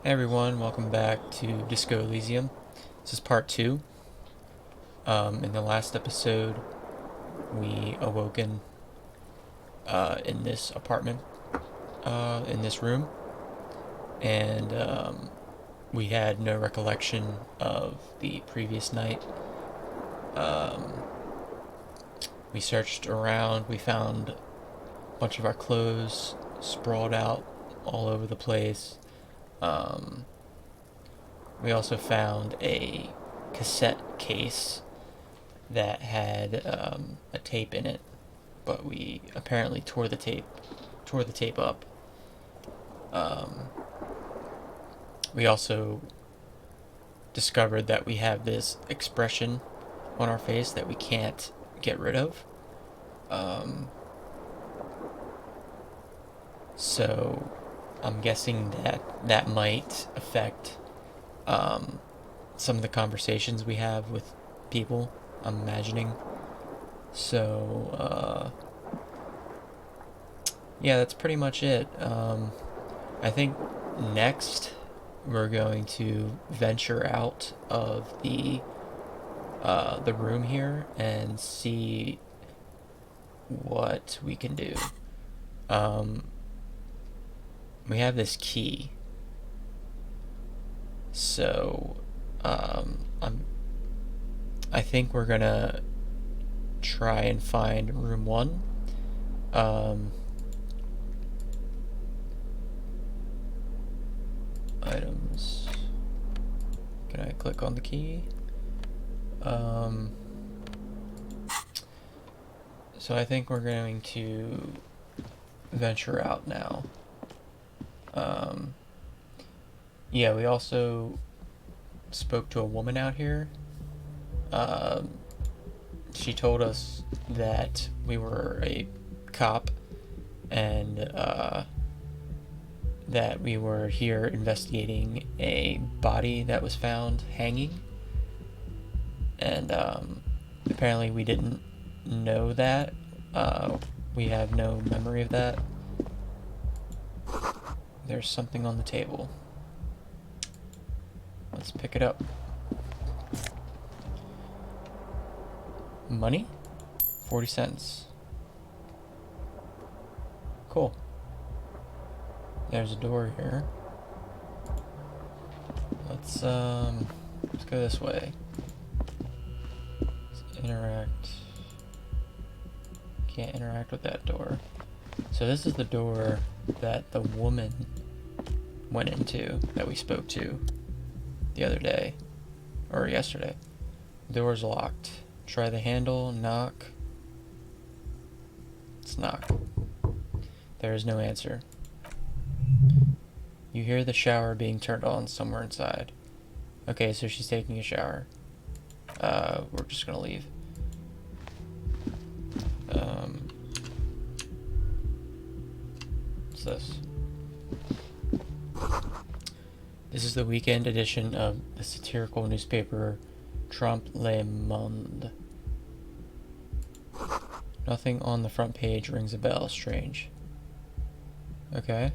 Hey everyone, welcome back to Disco Elysium. This is part two. In the last episode, we awoken in this apartment, in this room, and we had no recollection of the previous night. Um, we searched around, we found a bunch of our clothes sprawled out all over the place. Um, we also found a cassette case that had a tape in it, but we apparently tore the tape up. Um, we also discovered that we have this expression on our face that we can't get rid of. Um, so I'm guessing that that might affect some of the conversations we have with people. I'm imagining. So, yeah, that's pretty much it. I think next we're going to venture out of the room here and see what we can do. Um, we have this key, so I think we're gonna try and find room one. Um, items. Can I click on the key? So I think we're going to venture out now. Yeah, we also spoke to a woman out here. Um, she told us that we were a cop and that we were here investigating a body that was found hanging. And apparently we didn't know that. We have no memory of that. There's something on the table. Let's pick it up. Money? 40 cents. Cool. There's a door here. Let's go this way. Let's interact. Can't interact with that door. So this is the door that the woman went into, that we spoke to the other day, or yesterday. The door's locked. Try the handle, knock. Let's knock. There is no answer. You hear the shower being turned on somewhere inside. Okay, so she's taking a shower. We're just gonna leave. What's this? This is the weekend edition of the satirical newspaper Trompe Le Monde. Nothing on the front page rings a bell. Strange. Okay.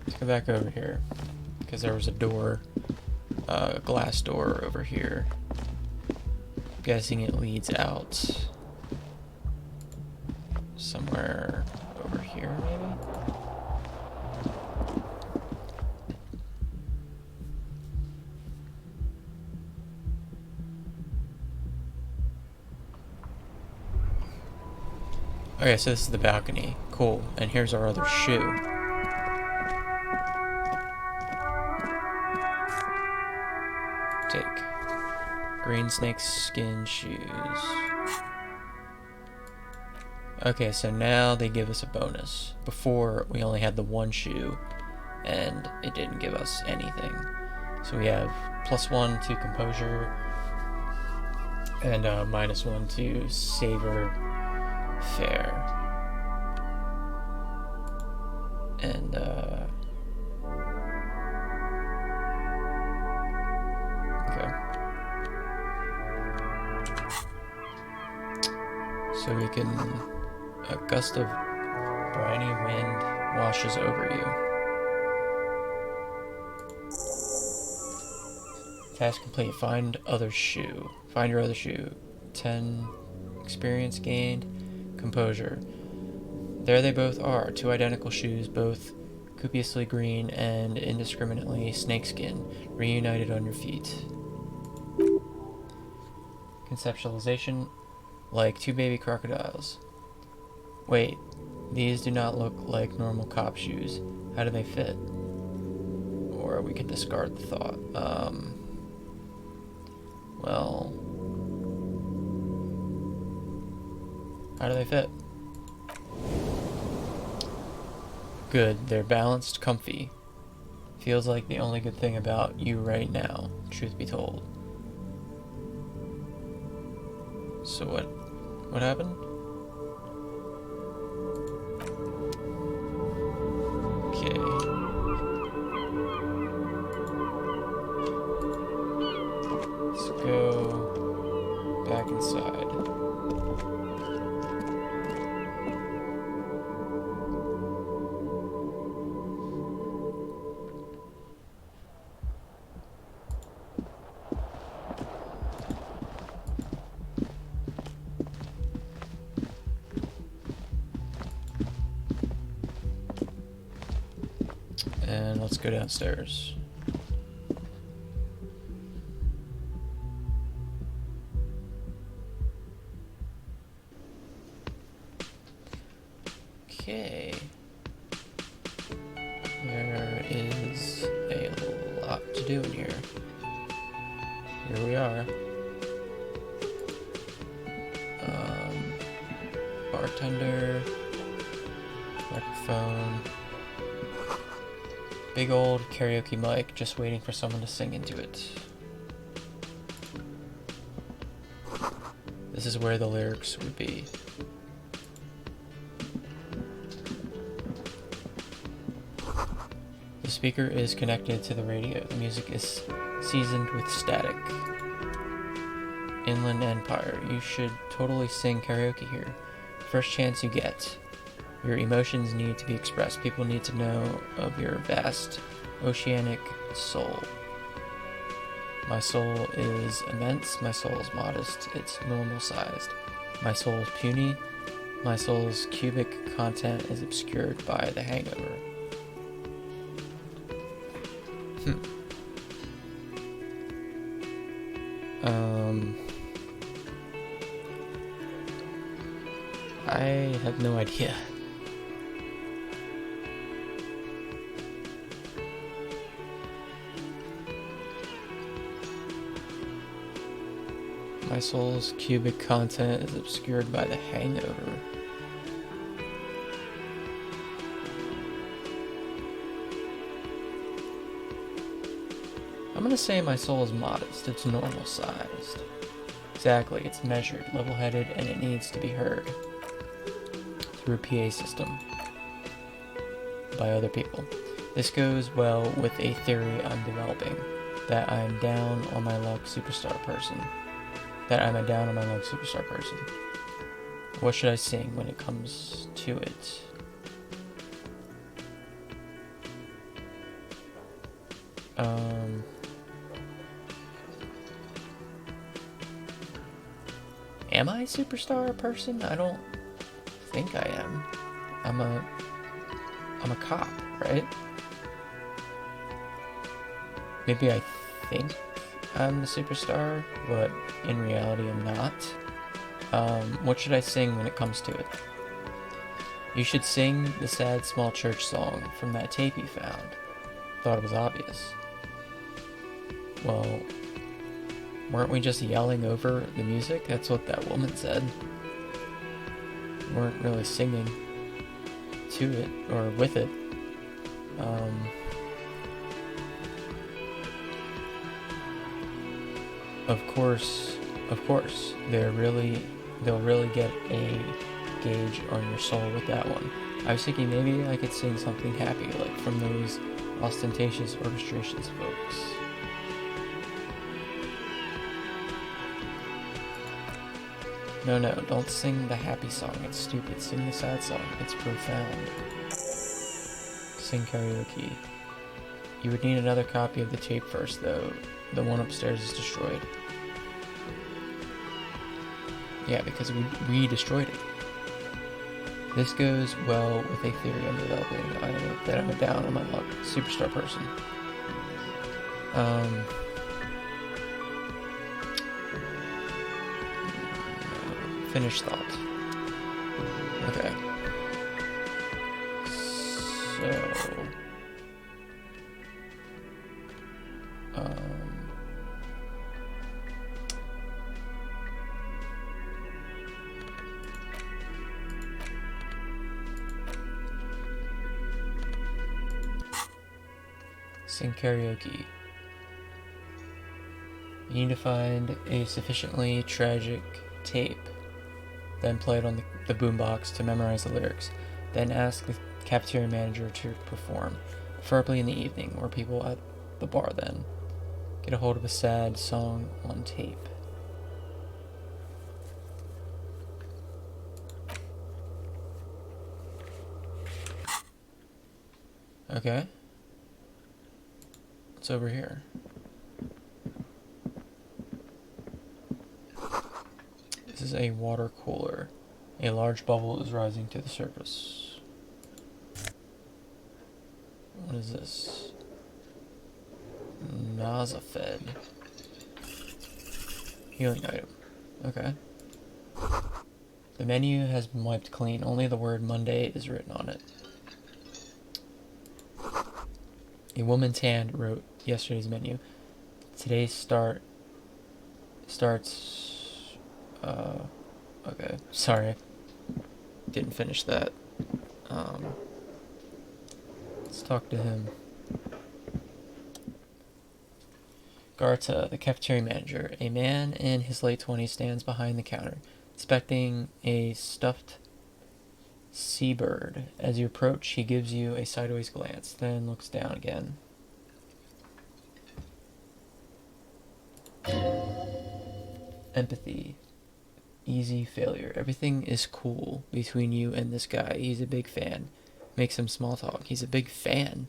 Let's go back over here, because there was a door, a glass door over here. I'm guessing it leads out somewhere over here, maybe? Okay, so this is the balcony. Cool. And here's our other shoe. Take. Green snake skin shoes. Okay, so now they give us a bonus. Before, we only had the one shoe, and it didn't give us anything. So we have +1 to composure, and -1 to savor fair. And okay. So we can A gust of briny wind washes over you. Task complete. Find other shoe. Find your other shoe. 10 experience gained. Composure. There they both are. 2 identical shoes, both copiously green and indiscriminately snakeskin, reunited on your feet. Conceptualization. Like 2 baby crocodiles. Wait, these do not look like normal cop shoes. How do they fit? Or we can discard the thought. Well, how do they fit? Good, they're balanced, comfy. Feels like the only good thing about you right now, truth be told. So what happened? Okay. Let's go back inside. And let's go downstairs. Okay. There is a lot to do in here. Here we are. Bartender, microphone, big old karaoke mic, just waiting for someone to sing into it. This is where the lyrics would be. The speaker is connected to the radio. The music is seasoned with static. Inland Empire. You should totally sing karaoke here. First chance you get. Your emotions need to be expressed. People need to know of your vast, oceanic soul. My soul is immense. My soul is modest. It's normal sized. My soul is puny. My soul's cubic content is obscured by the hangover. I have no idea. My soul's cubic content is obscured by the hangover. I'm gonna say my soul is modest. It's normal sized. Exactly, it's measured, level-headed, and it needs to be heard through a PA system by other people. This goes well with a theory I'm developing, that I'm down on my luck superstar person. What should I sing when it comes to it? Am I a superstar person? I don't think I am. I'm a cop, right? Maybe I think I'm the superstar, but in reality I'm not. What should I sing when it comes to it? You should sing the sad small church song from that tape you found. Thought it was obvious. Well, weren't we just yelling over the music? That's what that woman said. We weren't really singing to it, or with it. Of course, they'll really get a gauge on your soul with that one. I was thinking maybe I could sing something happy, like from those ostentatious orchestrations folks. No, no, don't sing the happy song. It's stupid. Sing the sad song. It's profound. Sing karaoke. You would need another copy of the tape first, though. The one upstairs is destroyed. Yeah, because we destroyed it. This goes well with a theory I'm developing. I know that I'm a down on my luck superstar person. Finished thought. Okay. So... Sing karaoke. You need to find a sufficiently tragic tape, then play it on the boombox to memorize the lyrics. Then ask the cafeteria manager to perform, preferably in the evening, or people at the bar then. Get a hold of a sad song on tape. Okay. What's over here? This is a water cooler. A large bubble is rising to the surface. What is this? Nazafed. Healing item. Okay. The menu has been wiped clean. Only the word Monday is written on it. A woman's hand wrote yesterday's menu. Today's starts... Okay. Sorry. Didn't finish that. Let's talk to him. Garta, the cafeteria manager. A man in his late 20s stands behind the counter, inspecting a stuffed seabird. As you approach, he gives you a sideways glance, then looks down again. Empathy. Easy failure. Everything is cool between you and this guy. He's a big fan. Make some small talk. He's a big fan.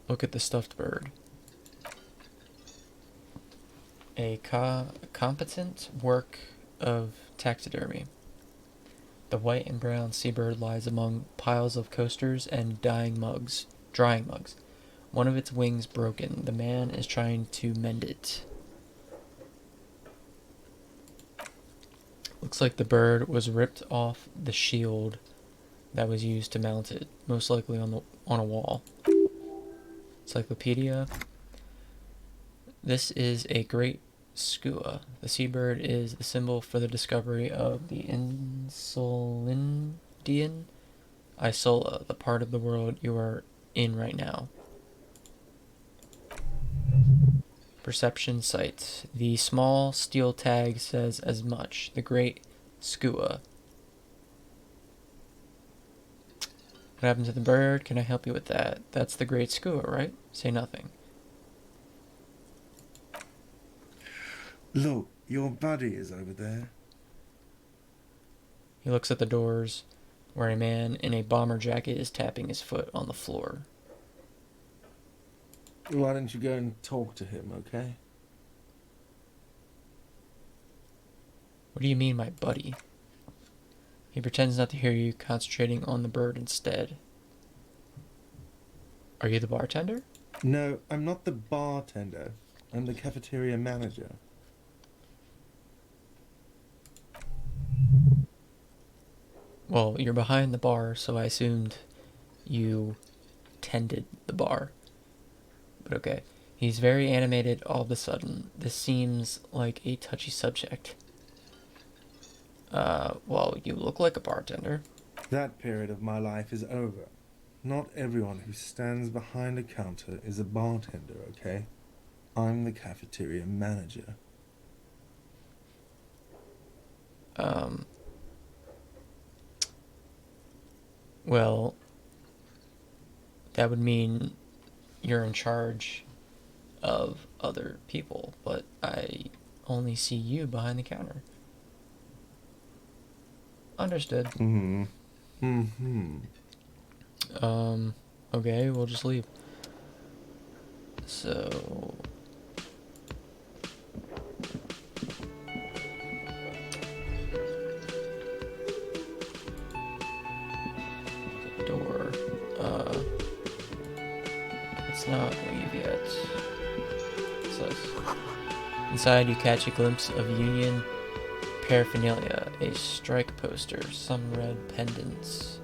Look at the stuffed bird. A competent work of taxidermy. The white and brown seabird lies among piles of coasters and drying mugs. One of its wings broken. The man is trying to mend it. Looks like the bird was ripped off the shield that was used to mount it, most likely on a wall. Encyclopedia. This is a great skua. The seabird is the symbol for the discovery of the Insulindian Isola, the part of the world you are in right now. Perception sight. The small steel tag says as much. The great skua. What happened to the bird? Can I help you with that? That's the great skua, right? Say nothing. Look, your buddy is over there. He looks at the doors, where a man in a bomber jacket is tapping his foot on the floor. Why don't you go and talk to him, okay? What do you mean, my buddy? He pretends not to hear you, concentrating on the bird instead. Are you the bartender? No, I'm not the bartender. I'm the cafeteria manager. Well, you're behind the bar, so I assumed you tended the bar. But okay. He's very animated all of a sudden. This seems like a touchy subject. Well, you look like a bartender. That period of my life is over. Not everyone who stands behind a counter is a bartender, okay? I'm the cafeteria manager. Well, that would mean you're in charge of other people, but I only see you behind the counter. Understood. Mm-hmm. Mm-hmm. Okay, we'll just leave. So... door. Let's not leave yet. What's this? Inside you catch a glimpse of Union paraphernalia, a strike poster, some red pendants.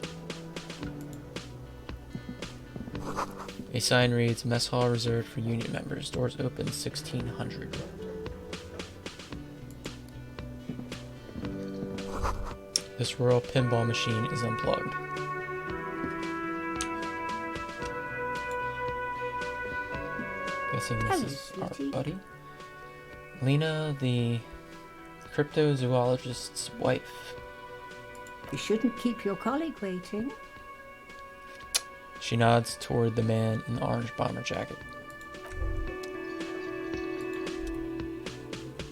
A sign reads, Mess Hall reserved for Union members. Doors open 1600. This rural pinball machine is unplugged. Guessing this is our buddy. Lena, the cryptozoologist's wife. You shouldn't keep your colleague waiting. She nods toward the man in the orange bomber jacket.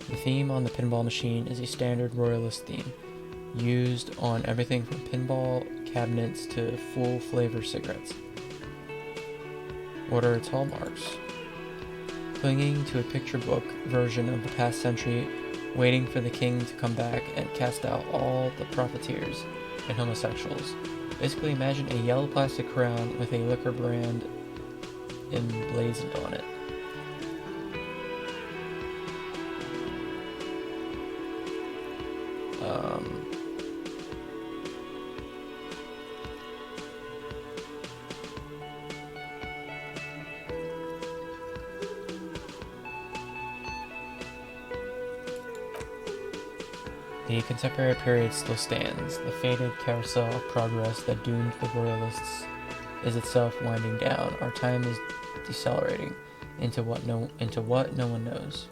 The theme on the pinball machine is a standard royalist theme, used on everything from pinball cabinets to full flavor cigarettes. What are its hallmarks? Clinging to a picture book version of the past century, waiting for the king to come back and cast out all the profiteers and homosexuals. Basically, imagine a yellow plastic crown with a liquor brand emblazoned on it. The contemporary period still stands. The faded carousel of progress that doomed the royalists is itself winding down. Our time is decelerating into what no one knows.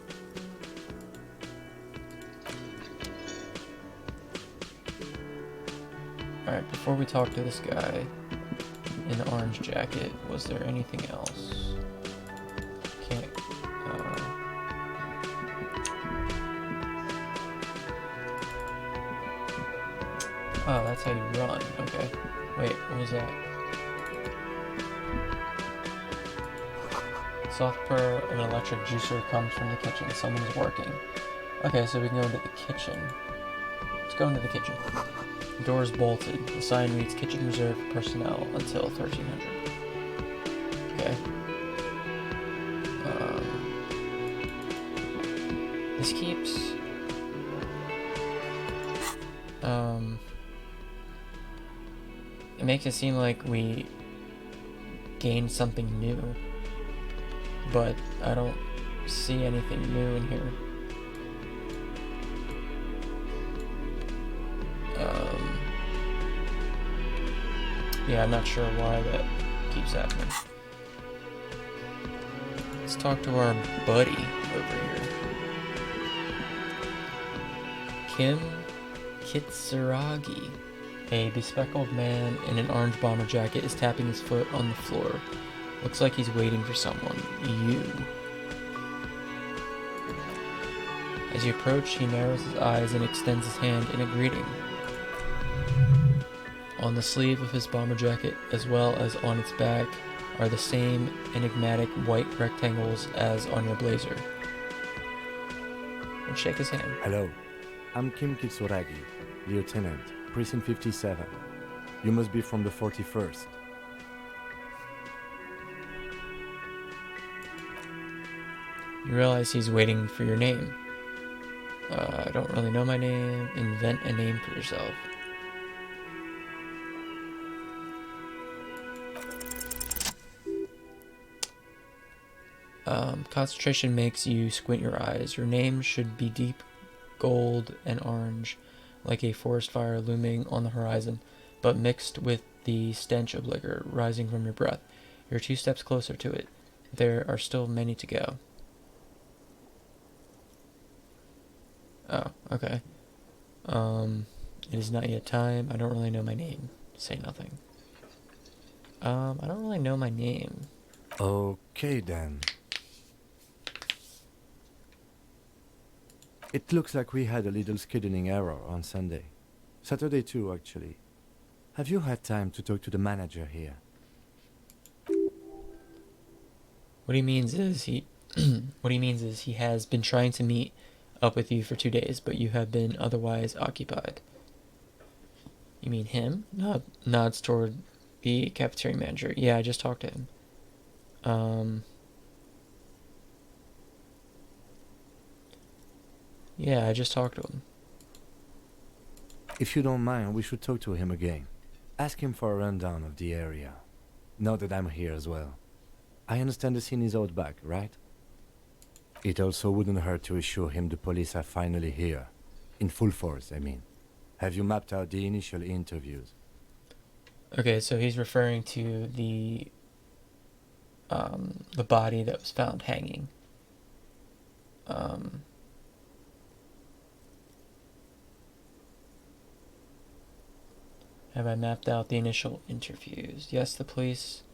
Alright, before we talk to this guy in the orange jacket, was there anything else? Can't... Oh, that's how you run. Okay. Wait, what was that? Soft purr of an electric juicer comes from the kitchen. Someone's working. Okay, so we can go into the kitchen. Let's go into the kitchen. The door is bolted. The sign reads kitchen reserved for personnel until 1300. Okay. This keeps... It makes it seem like we gained something new, but I don't see anything new in here. Yeah, I'm not sure why that keeps happening. Let's talk to our buddy over here. Kitsuragi. A bespectacled man in an orange bomber jacket is tapping his foot on the floor. Looks like he's waiting for someone. You. As you approach, he narrows his eyes and extends his hand in a greeting. On the sleeve of his bomber jacket, as well as on its back, are the same enigmatic white rectangles as on your blazer. And shake his hand. Hello, I'm Kitsuragi, Lieutenant, Precinct 57. You must be from the 41st. You realize he's waiting for your name. I don't really know my name. Invent a name for yourself. Concentration makes you squint your eyes. Your name should be deep gold and orange, like a forest fire looming on the horizon, but mixed with the stench of liquor rising from your breath. You're 2 steps closer to it. There are still many to go. Oh, okay. It is not yet time. I don't really know my name. Say nothing. I don't really know my name. Okay then. It looks like we had a little scheduling error on Sunday. Saturday too, actually. Have you had time to talk to the manager here? What he means is he has been trying to meet up with you for 2 days, but you have been otherwise occupied. You mean him? Nods toward the cafeteria manager. Yeah, I just talked to him. Yeah, I just talked to him. If you don't mind, we should talk to him again. Ask him for a rundown of the area. Now that I'm here as well. I understand the scene is out back, right? It also wouldn't hurt to assure him the police are finally here. In full force, I mean. Have you mapped out the initial interviews? Okay, so he's referring to the body that was found hanging. Have I mapped out the initial interviews? Yes, the police.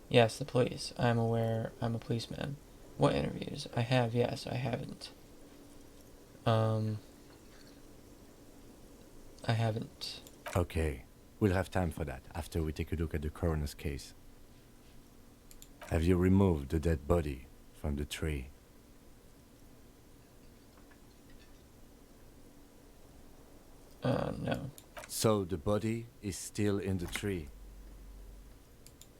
Yes, the police. I'm aware. I'm a policeman. What interviews? I have. Yes, I haven't. I haven't. Okay, we'll have time for that after we take a look at the coroner's case. Have you removed the dead body from the tree? No. So the body is still in the tree,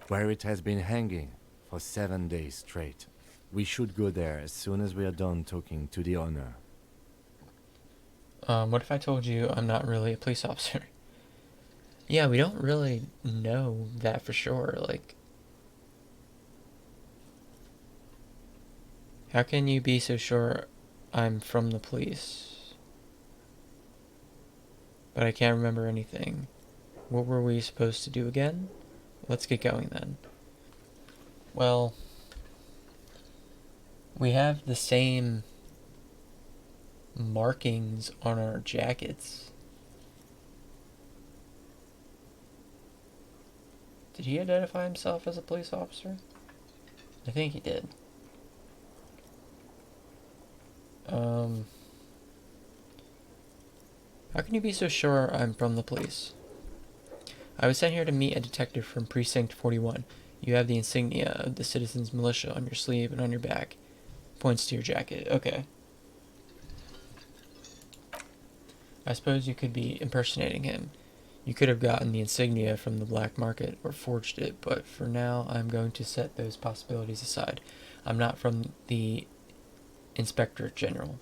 where it has been hanging for 7 days straight. We should go there as soon as we are done talking to the owner. What if I told you I'm not really a police officer? Yeah, we don't really know that for sure. Like, how can you be so sure I'm from the police? But I can't remember anything. What were we supposed to do again? Let's get going then. Well, we have the same markings on our jackets. Did he identify himself as a police officer? I think he did. How can you be so sure I'm from the police? I was sent here to meet a detective from Precinct 41. You have the insignia of the Citizens Militia on your sleeve and on your back. Points to your jacket. Okay. I suppose you could be impersonating him. You could have gotten the insignia from the black market or forged it, but for now I'm going to set those possibilities aside. I'm not from the Inspector General.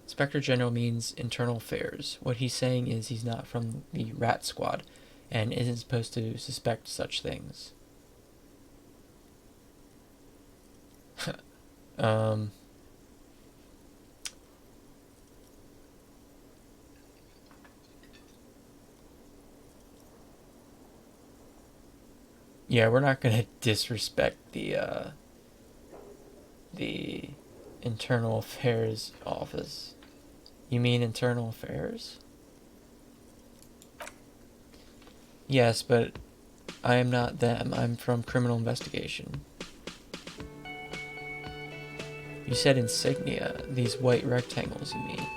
Inspector General means internal affairs. What he's saying is he's not from the rat squad and isn't supposed to suspect such things. Yeah, we're not gonna disrespect the internal affairs office. You mean internal affairs? Yes, but I am not them. I'm from criminal investigation. You said insignia. These white rectangles, you mean?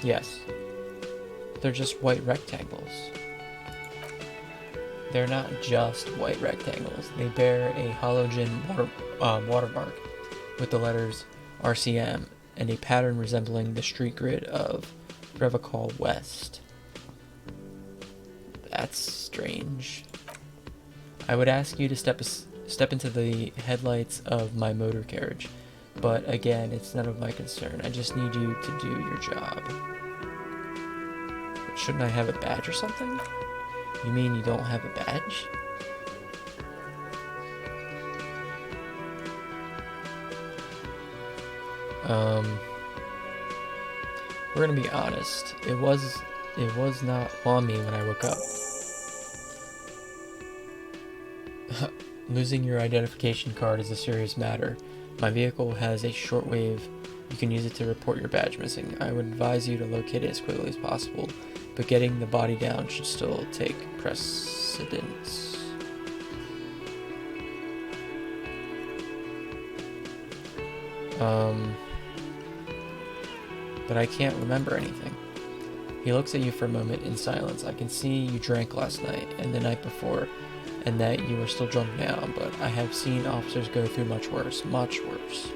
Yes. They're just white rectangles. They're not just white rectangles. They bear a halogen watermark with the letters RCM and a pattern resembling the street grid of Revacol West. That's strange. I would ask you to step into the headlights of my motor carriage, but again, it's none of my concern. I just need you to do your job. Shouldn't I have a badge or something? You mean you don't have a badge? We're gonna be honest. It was not on me when I woke up. Losing your identification card is a serious matter. My vehicle has a shortwave. You can use it to report your badge missing. I would advise you to locate it as quickly as possible, but getting the body down should still take precedence. but I can't remember anything. He looks at you for a moment in silence. I can see you drank last night and the night before, and that you are still drunk now, but I have seen officers go through much worse, much worse.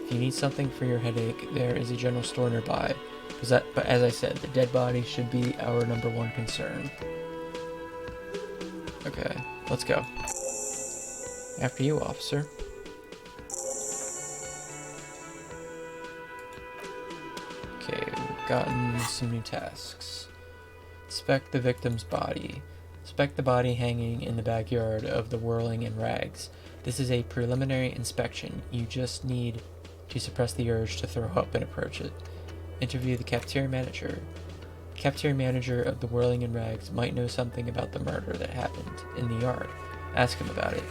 If you need something for your headache, there is a general store nearby. But as I said, the dead body should be our #1 concern. Okay, let's go. After you, officer. Okay, we've gotten some new tasks. Inspect the victim's body. Inspect the body hanging in the backyard of the Whirling-In-Rags. This is a preliminary inspection. You just need to suppress the urge to throw up and approach it. Interview the cafeteria manager. The cafeteria manager of the Whirling-In-Rags might know something about the murder that happened in the yard. Ask him about it.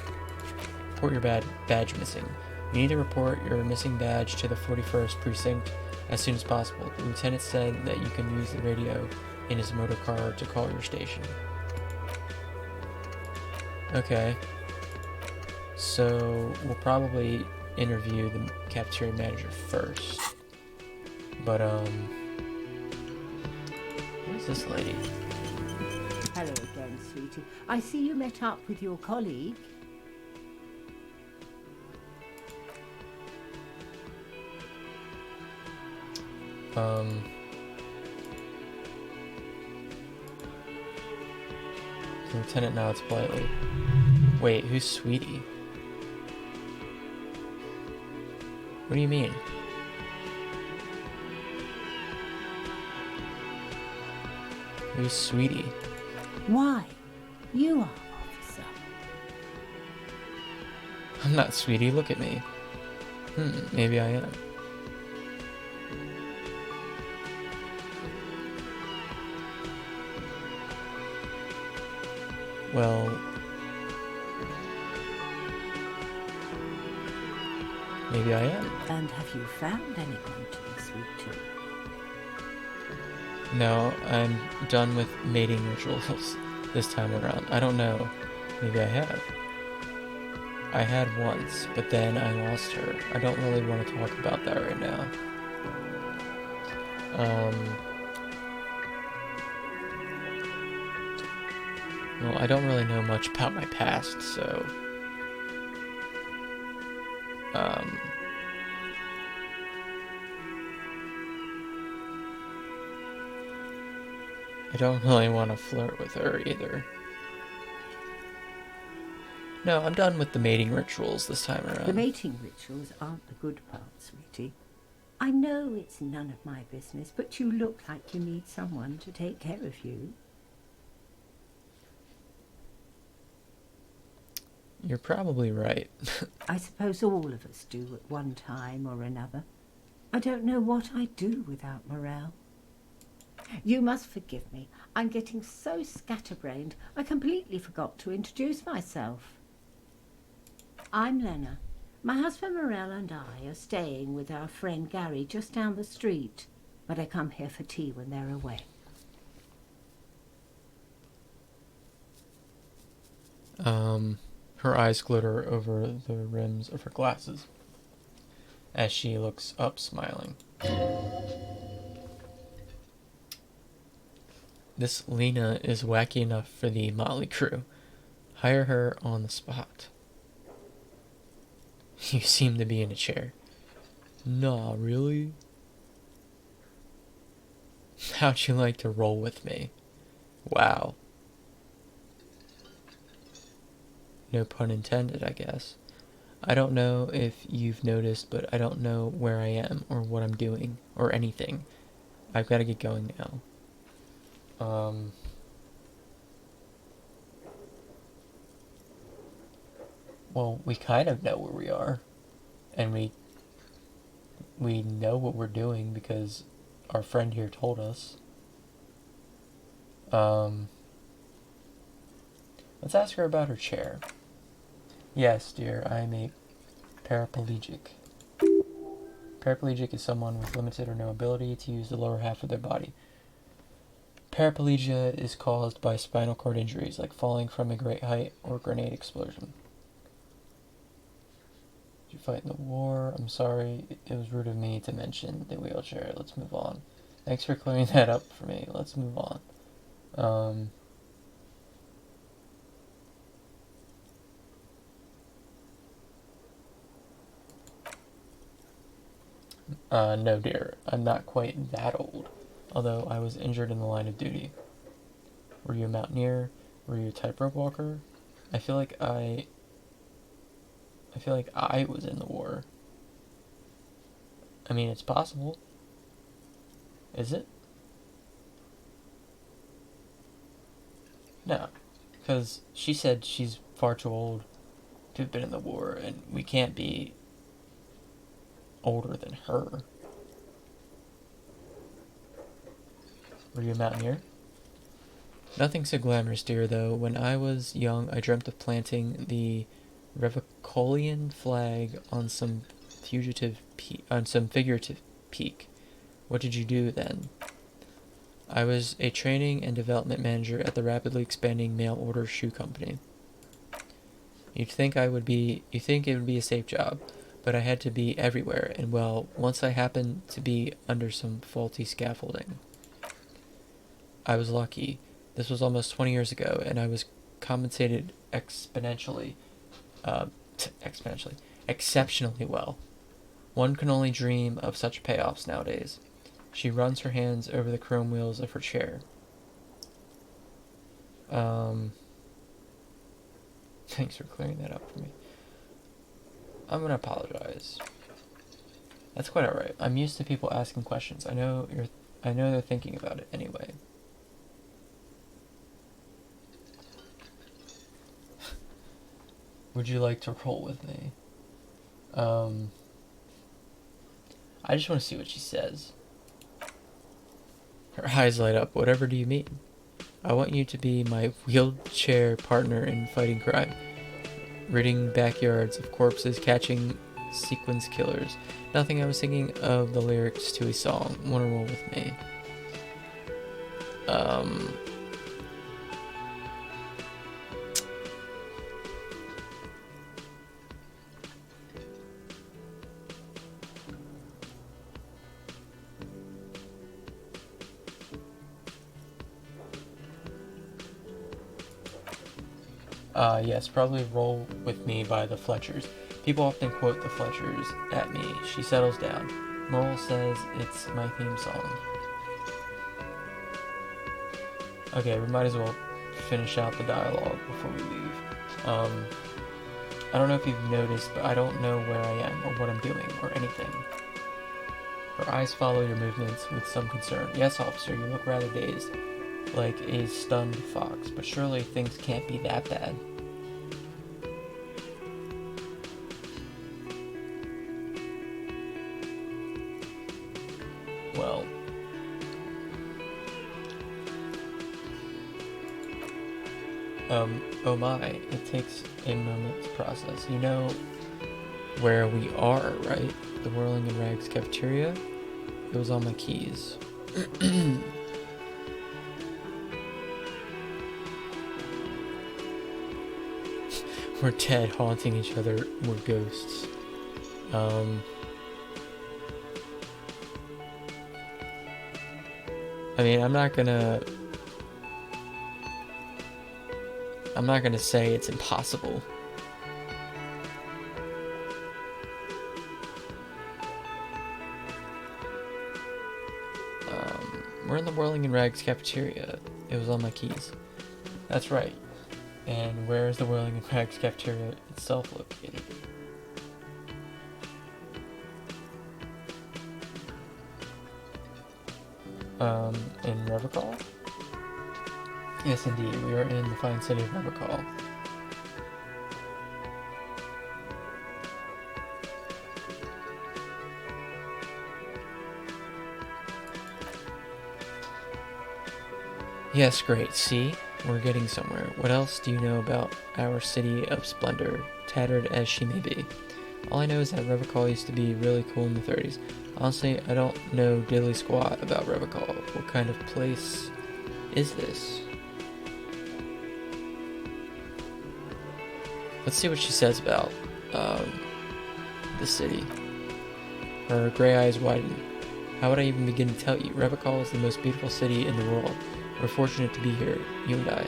Report your badge missing. You need to report your missing badge to the 41st precinct as soon as possible. The lieutenant said that you can use the radio in his motor car to call your station. Okay. So we'll probably interview the cafeteria manager first. But where's this lady? Hello again, sweetie. I see you met up with your colleague. The lieutenant nods politely. Wait, who's Sweetie? What do you mean? Who's Sweetie? Why? You are, officer. I'm not Sweetie, look at me. Maybe I am. Well, maybe I am. And have you found anyone to be sweet to? No, I'm done with mating rituals this time around. I don't know. Maybe I have. I had once, but then I lost her. I don't really want to talk about that right now. Well, I don't really know much about my past, so... I don't really want to flirt with her either. No, I'm done with the mating rituals this time around. The mating rituals aren't the good part, sweetie. I know it's none of my business, but you look like you need someone to take care of you. You're probably right. I suppose all of us do at one time or another. I don't know what I'd do without Morel. You must forgive me. I'm getting so scatterbrained, I completely forgot to introduce myself. I'm Lena. My husband Morel and I are staying with our friend Gary just down the street, but I come here for tea when they're away. Her eyes glitter over the rims of her glasses as she looks up, smiling. This Lena is wacky enough for the motley crew. Hire her on the spot. You seem to be in a chair. Nah, really? How'd you like to roll with me? Wow. No pun intended, I guess. I don't know if you've noticed, but I don't know where I am or what I'm doing or anything. I've got to get going now. Well, we kind of know where we are. And we know what we're doing because our friend here told us. Let's ask her about her chair. Yes, dear, I am a paraplegic. Paraplegic is someone with limited or no ability to use the lower half of their body. Paraplegia is caused by spinal cord injuries, like falling from a great height or grenade explosion. Did you fight in the war? I'm sorry. It was rude of me to mention the wheelchair. Let's move on. Thanks for clearing that up for me. Let's move on. No, dear. I'm not quite that old. Although I was injured in the line of duty. Were you a mountaineer? Were you a tightrope walker? I feel like I was in the war. I mean, it's possible. Is it? No. Because she said she's far too old to have been in the war, and we can't be older than her. Were you a mountaineer? Nothing so glamorous, dear, though. When I was young, I dreamt of planting the Revicolian flag on some figurative peak. What did you do then? I was a training and development manager at the rapidly expanding mail-order shoe company. You think it would be a safe job, but I had to be everywhere, and well, once I happened to be under some faulty scaffolding. I was lucky. This was almost 20 years ago, and I was compensated exceptionally well. One can only dream of such payoffs nowadays. She runs her hands over the chrome wheels of her chair. Thanks for clearing that up for me. I'm gonna apologize. That's quite alright. I'm used to people asking questions. I know they're thinking about it anyway. Would you like to roll with me? I just want to see what she says. Her eyes light up. Whatever do you mean? I want you to be my wheelchair partner in fighting crime. Ridding backyards of corpses, catching sequence killers. Nothing. I was thinking of the lyrics to a song. Want to roll with me? Yes, probably Roll With Me by the Fletchers. People often quote the Fletchers at me. She settles down. Merle says it's my theme song. Okay, we might as well finish out the dialogue before we leave. I don't know if you've noticed, but I don't know where I am or what I'm doing or anything. Her eyes follow your movements with some concern. Yes, officer, you look rather dazed, like a stunned fox, but surely things can't be that bad. Well, oh my, it takes a moment to process. You know where we are, right? The Whirling-In-Rags cafeteria? It was on my keys. We're dead, haunting each other. We're ghosts. I mean, I'm not gonna say it's impossible. We're in the Whirling-In-Rags cafeteria. It was on my keys. That's right. And where is the Whirling-In-Rags cafeteria itself located? In Revicol? Yes, indeed. We are in the fine city of Revicol. Yes, great. See? We're getting somewhere. What else do you know about our city of splendor, tattered as she may be? All I know is that Revicol used to be really cool in the 30s. Honestly, I don't know diddly squat about Revicol. What kind of place is this? Let's see what she says about the city. Her gray eyes widen. How would I even begin to tell you? Rebecca is the most beautiful city in the world. We're fortunate to be here, you and I.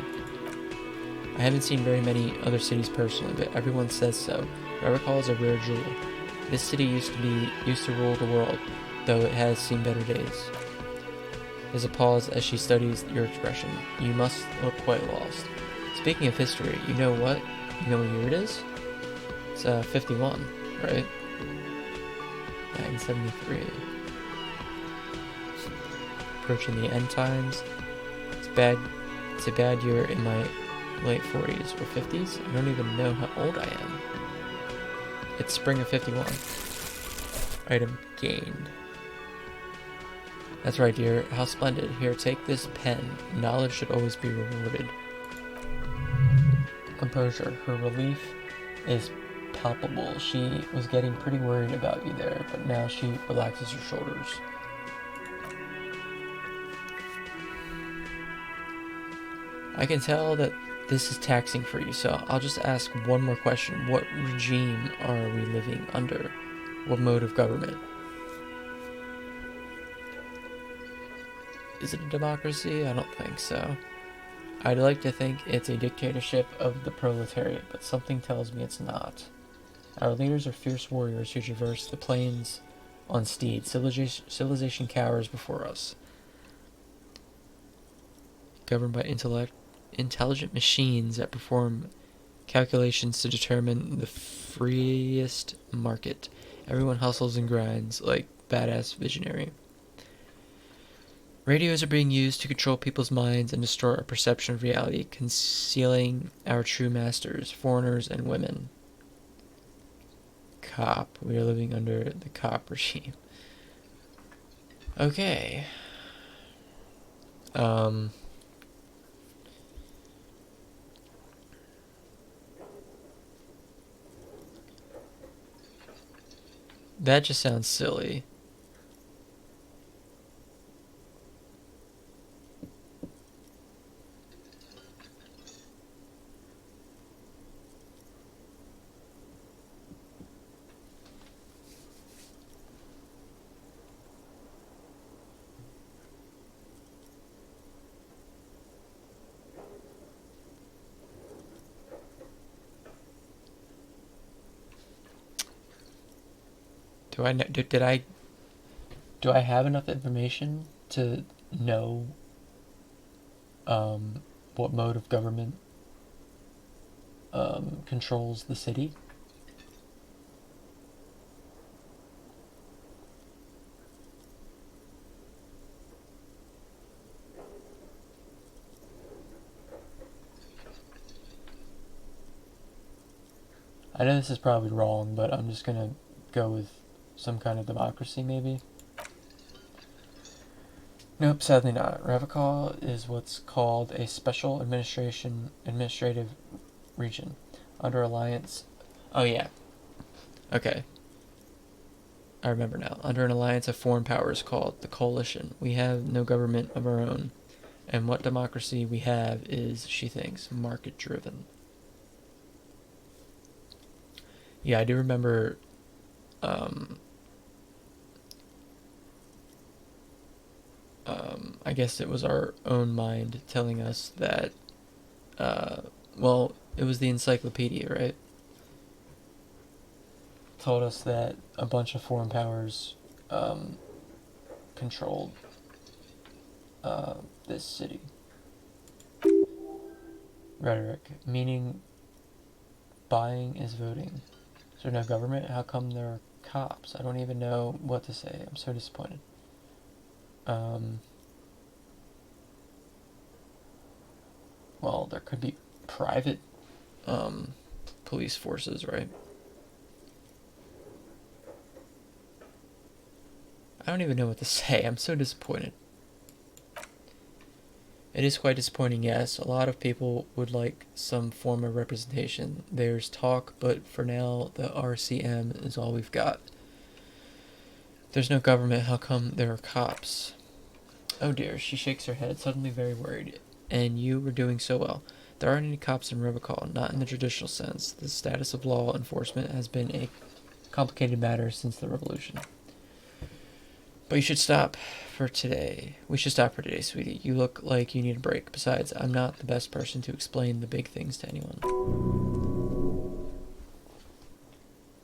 I haven't seen very many other cities personally, but everyone says so. Rebecca is a rare jewel. This city used to rule the world, though it has seen better days. There's a pause as she studies your expression. You must look quite lost. Speaking of history, you know what? You know what year it is? It's 51, right? 1973. Approaching the end times. It's a bad year in my late 40s or 50s. I don't even know how old I am. It's spring of 51. Item gained. That's right, dear. How splendid. Here, take this pen. Knowledge should always be rewarded. Composure. Her relief is palpable. She was getting pretty worried about you there, but now she relaxes her shoulders. I can tell that this is taxing for you, so I'll just ask one more question. What regime are we living under? What mode of government? Is it a democracy? I don't think so. I'd like to think it's a dictatorship of the proletariat, but something tells me it's not. Our leaders are fierce warriors who traverse the plains on steeds. Civilization cowers before us. Governed by intelligent machines that perform calculations to determine the freest market. Everyone hustles and grinds like badass visionary. Radios are being used to control people's minds and distort our perception of reality, concealing our true masters, foreigners and women. Cop. We are living under the cop regime. Okay. That just sounds silly. Do I know, do I have enough information to know what mode of government controls the city? I know this is probably wrong, but I'm just gonna go with some kind of democracy, maybe? Nope, sadly not. Ravachol is what's called a special administrative region. Under alliance... Oh, yeah. Okay. I remember now. Under an alliance of foreign powers called the Coalition. We have no government of our own. And what democracy we have is, she thinks, market-driven. Yeah, I do remember... I guess it was our own mind telling us that, well, it was the encyclopedia, right? Told us that a bunch of foreign powers controlled this city. Rhetoric, meaning buying is voting. Is there no government? How come there are cops? I don't even know what to say. I'm so disappointed. Well, there could be private police forces, right? I don't even know what to say. I'm so disappointed. It is quite disappointing, yes. A lot of people would like some form of representation. There's talk, but for now, the RCM is all we've got. There's no government. How come there are cops? Oh dear, she shakes her head, suddenly very worried. And you were doing so well. There aren't any cops in Ravachol, not in the traditional sense. The status of law enforcement has been a complicated matter since the revolution. But you should stop for today. We should stop for today, sweetie. You look like you need a break. Besides, I'm not the best person to explain the big things to anyone.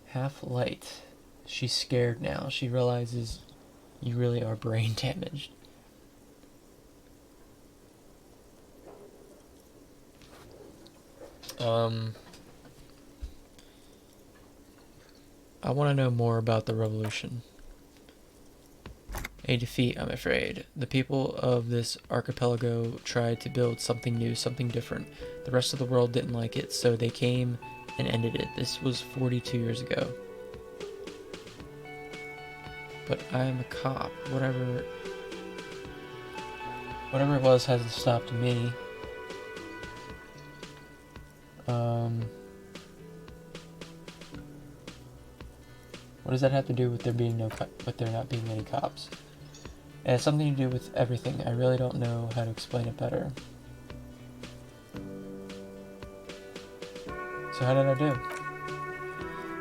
Half light. She's scared now. She realizes you really are brain damaged. I want to know more about the revolution. A defeat, I'm afraid. The people of this archipelago tried to build something new, something different. The rest of the world didn't like it, so they came and ended it. This was 42 years ago. But I am a cop. Whatever it was hasn't stopped me. What does that have to do with there not being any cops? It has something to do with everything. I really don't know how to explain it better. So how did I do?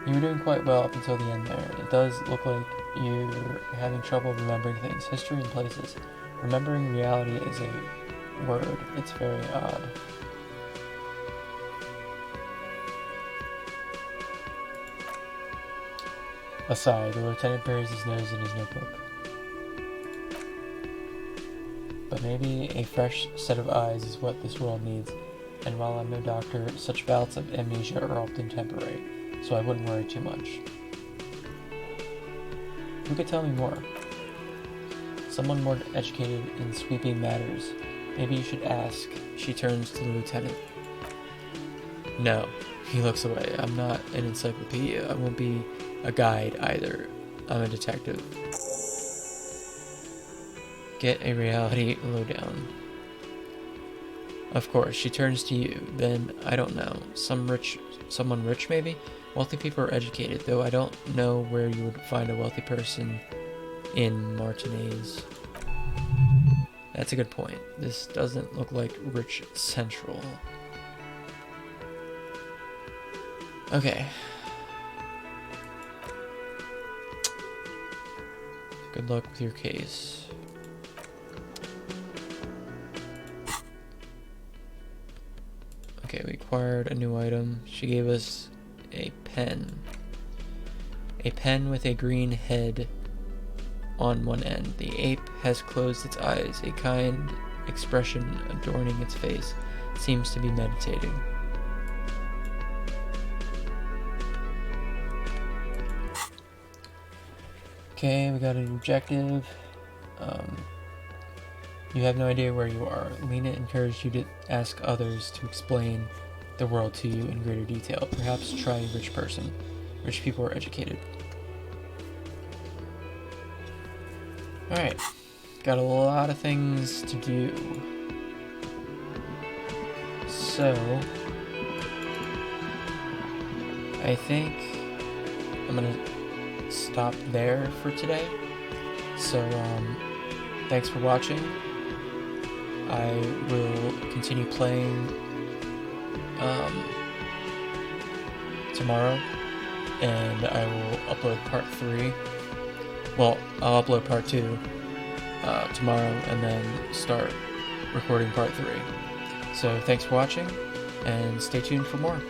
You were doing quite well up until the end there. It does look like you're having trouble remembering things, history and places. Remembering reality is a word. It's very odd. Aside, the lieutenant buries his nose in his notebook. But maybe a fresh set of eyes is what this world needs, and while I'm no doctor, such bouts of amnesia are often temporary, so I wouldn't worry too much. Who could tell me more? Someone more educated in sweeping matters. Maybe you should ask. She turns to the lieutenant. No. He looks away. I'm not an encyclopedia. I won't be a guide either. I'm a detective. Get a reality lowdown. Of course, she turns to you. Then, I don't know. Someone rich maybe? Wealthy people are educated, though I don't know where you would find a wealthy person in Martinez. That's a good point. This doesn't look like Rich Central. Okay. Good luck with your case. Okay, we acquired a new item. She gave us a pen. A pen with a green head on one end. The ape has closed its eyes. A kind expression adorning its face. It seems to be meditating. Okay, we got an objective. You have no idea where you are. Lena encouraged you to ask others to explain the world to you in greater detail. Perhaps try a rich person. Rich people are educated. Alright. Got a lot of things to do. So, I think I'm gonna stop there for today. So, thanks for watching. I will continue playing tomorrow, and I will upload part 3. Well, I'll upload part 2 tomorrow, and then start recording part 3. So thanks for watching, and stay tuned for more.